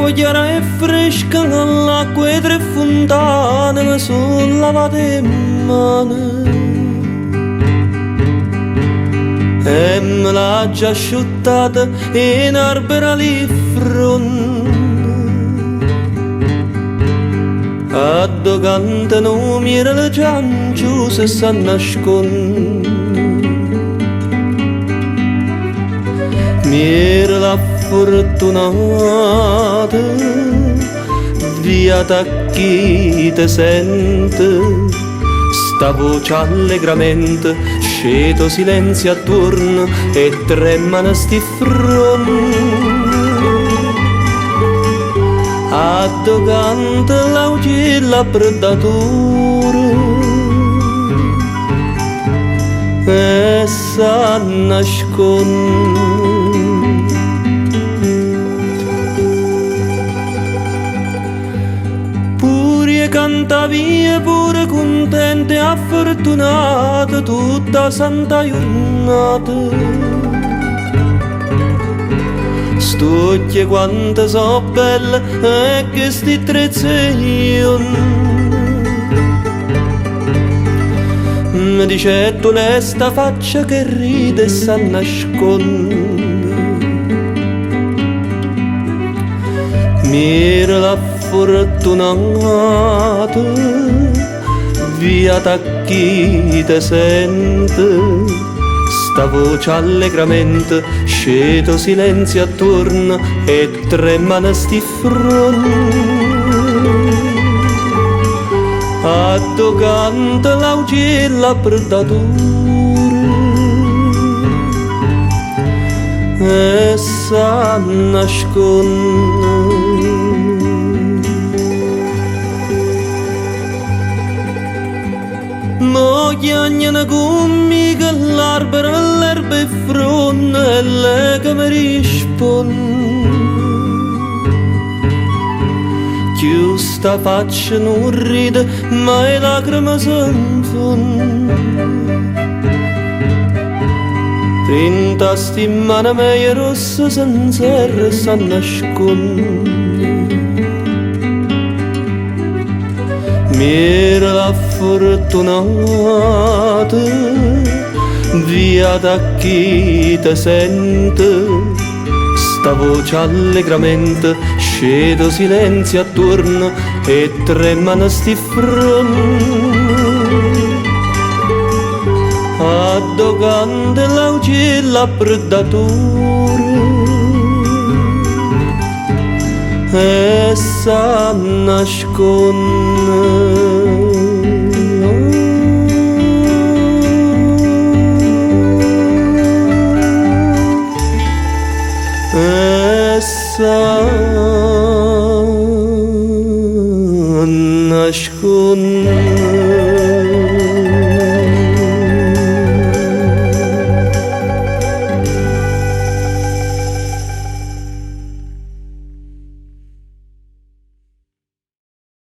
l'acqua chiara e fresca, l'acqua e tre fontane mi sono lavate in mano e me l'ha già asciuttata in arbera lì fronte. Addo cantano mira le ciancio se sa nascon. Mira la fortunata via da chi te sente, sta voce allegramente sceto silenzio attorno e tremano sti fronti. Addo canta l'aucilla predatore e sa nascon. Pure canta via pure contente e fortunata tutta santa giornata. Stucchie quante so belle e che sti trezzeion. Mi dice tu onesta faccia che ride e sa nasconde. Mira la fortunata via da chi te sente, sta voce allegramente sceto silenzio attorno e tremano sti fronti. Addo canta l'aucilla predatore e sa nasconde. Mo chiagnano gommi che l'arbero all'erba e fronte e le che mi risponde. Chiù sta faccia non ride ma le lacrime s'infonde. Trinta sti mani mie rosse senza erre sa nasconde. Mira la fortunata via da chi te sente, sta voce allegramente sceto silenzio attorno e tremano sti fronti. Addo canta l'aucilla predatore e sa nasconde. E sa nasconde.